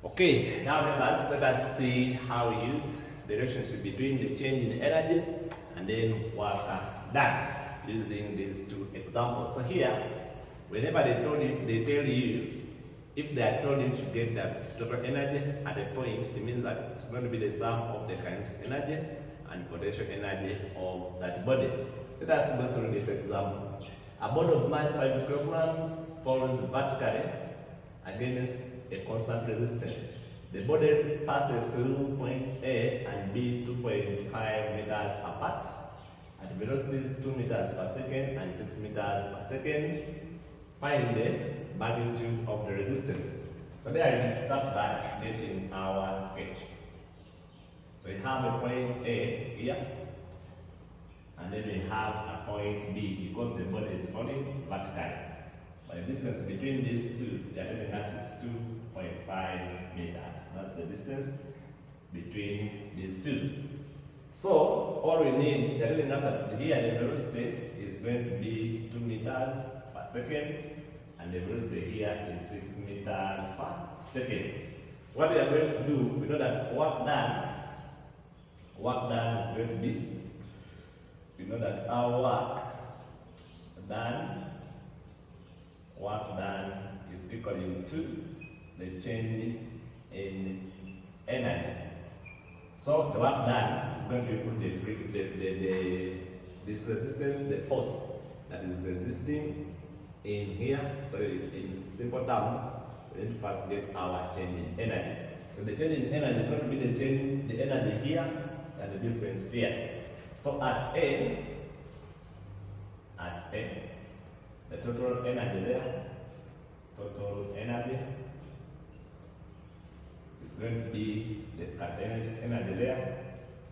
Okay, now let us see how we use the relationship between the change in energy and then work done using these two examples. So here, whenever they tell you, if they are told you to get the total energy at a point, it means that it's going to be the sum of the kinetic energy and potential energy of that body. Let us go through this example. A body of mass 5 kilograms falls vertically against a constant resistance. The body passes through points A and B 2.5 meters apart at velocities 2 meters per second and 6 meters per second. Find the magnitude of the resistance. So there you start by getting our sketch. So we have a point A here, and then we have a point B because the body is falling vertically. But the distance between these two, they are telling us it's 2.5 meters. That's the distance between these two. So all we need, they're telling us that here the velocity is going to be 2 meters per second, and the velocity here is 6 meters per second. So what we are going to do, we know that work done is going to be, we know that our work done is equal to the change in energy. So the work done is going to equal this resistance, the force that is resisting in here. So in simple terms, we need to first get our change in energy. So the change in energy is going to be the energy here and the difference here. So at A, the total energy there, total energy is going to be the kinetic energy there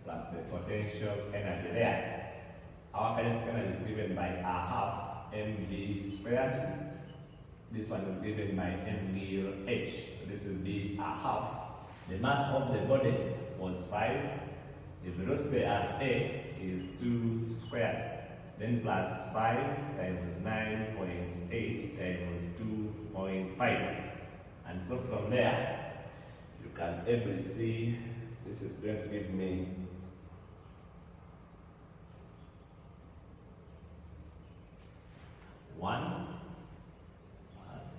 plus the potential energy there. Our kinetic energy is given by a half mv squared. This one is given by mv h. So this will be a half. The mass of the body was 5. The velocity at A is 2 squared. Then plus 5 times 9.8 times 2.5. And so from there, you can able see this is going to give me one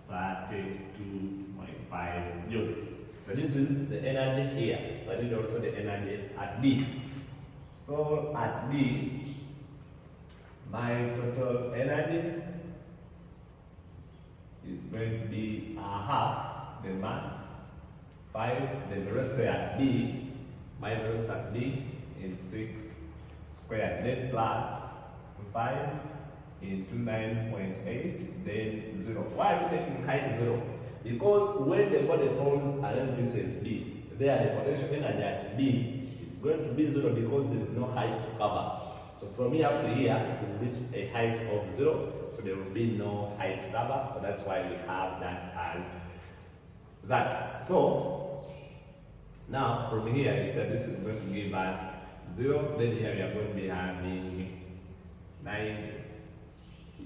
32.5 joules. So this is the energy here. So I need also the energy at B. So at B, my total energy is going to be a half the mass, 5, the velocity at B. My velocity at B is 6 squared, then plus 5 into 9.8, then 0. Why are we taking height 0? Because when the body falls along pinches B, there the potential energy at B is going to be 0 because there is no height to cover. So from here up to here, it will reach a height of 0, so there will be no height to cover. So that's why we have that as that. So now from here, instead, this is going to give us 0. Then here we are going to be having 9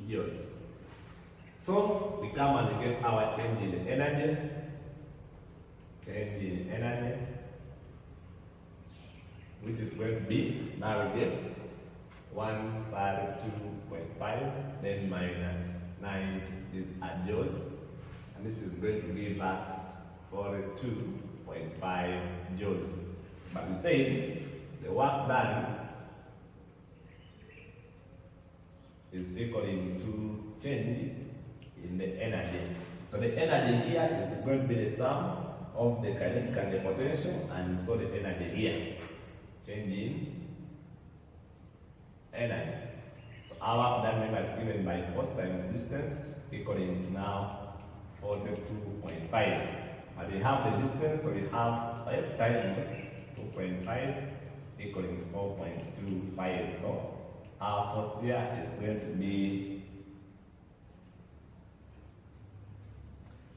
joules. So we come and we get our change in energy. Which is going to be, now we get 132.5, then minus 9 is a joules, and this is going to give us 42.5 joules. But we said the work done is equaling to change in the energy. So the energy here is going to be the sum of the kinetic and the potential, and so the energy here. Change in energy. So our done member is given by force times distance, equaling to now 42.5. And we have the distance, so we have 5 times 2.5 equaling to 4.25. So our force here is going to be,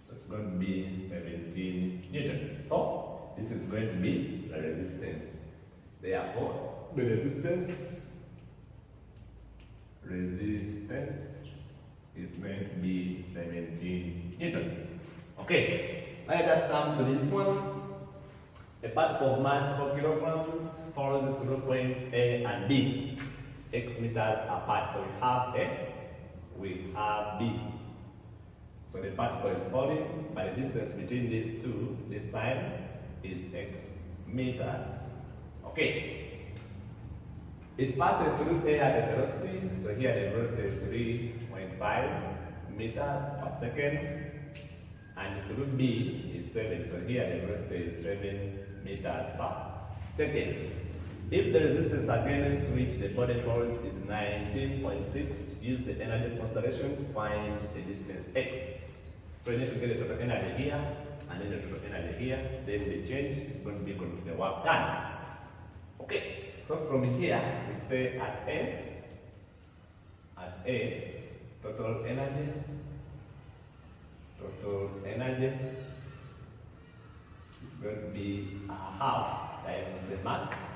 so it's going to be 17 newtons. So this is going to be the resistance. Therefore, the resistance is going to be 17 newtons. Okay, Let us come to this one. A particle of mass 4 kilograms falls through points A and B, x meters apart. So we have A, we have B. So the particle is falling, but the distance between these two this time is x meters. Okay. It passes through A at a velocity. So here the velocity is 3.5 meters per second. And through B is 7. So here the velocity is 7 meters per second. If the resistance against which the body falls is 19.6, use the energy consideration to find the distance x. So you need to get the total energy here, and then the total energy here, then the change is going to be equal to the work done. Okay, so from here, we say at A, total energy is going to be a half times the mass.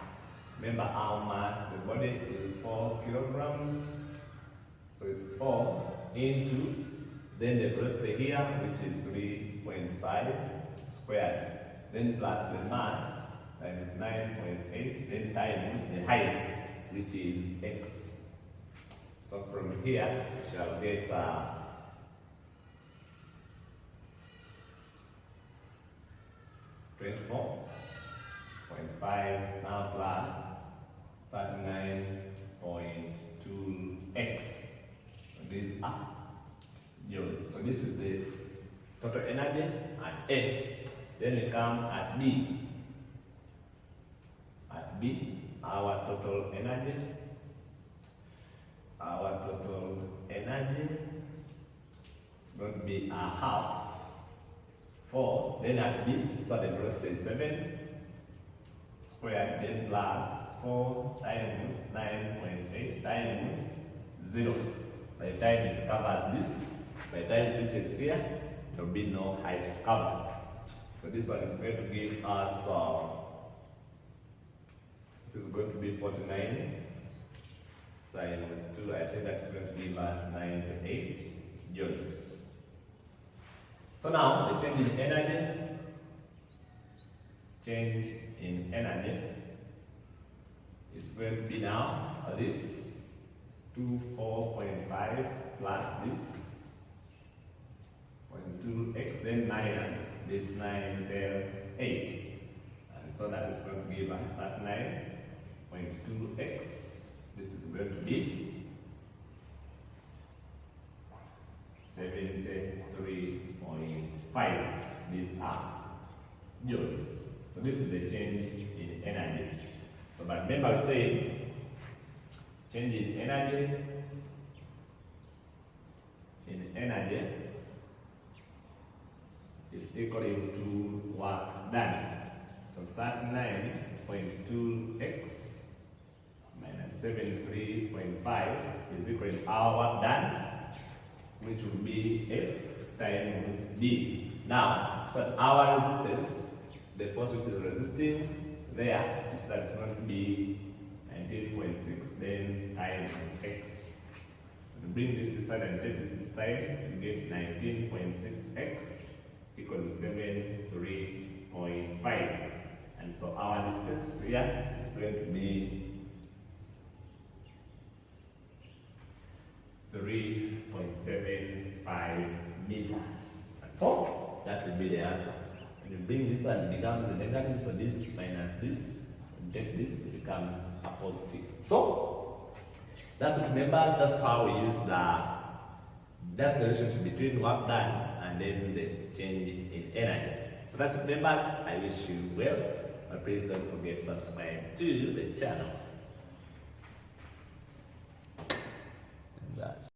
Remember our mass, the body is 4 kilograms. So it's 4 into, then the velocity here, which is 3.5 squared. Then plus the mass times 9.8, then times the height, which is x. So from here, we shall get 24.5 now plus 39.2x. So these are joules. So this is the total energy at A. Then we come at B. At B, our total energy is going to be a half 4. Then at B, so the velocity is 7 squared, then plus 4 times 9.8 times 0. By the time it covers this, by the time it reaches here, there will be no height to cover. So this one is going to give us, this is going to be 49 times 2. I think that's going to give us 98 joules. So now the change in energy is going to be now this 24.5 plus this 0.2x, then minus this 9, 10, 8. And so that is going to give us that 9.2x. This is going to be 73.5. These are joules. So this is the change in energy. So but remember we say change in energy is equal to work done. So 39.2x minus 73.5 is equal to our work done, which will be F times D. Now, so our resistance, the force which is resisting there, is that's going to be 19.6, then times x. To bring this side and take this side, you get 19.6x equal to 73.5. And so our distance here is going to be 3.75 meters. And so that will be the answer. When you bring this one, it becomes a negative, so this minus this, and take this, it becomes a positive. So that's it, members. That's how we use that's the relationship between work done and then the change in energy. So that's it, members. I wish you well. But please don't forget to subscribe to the channel.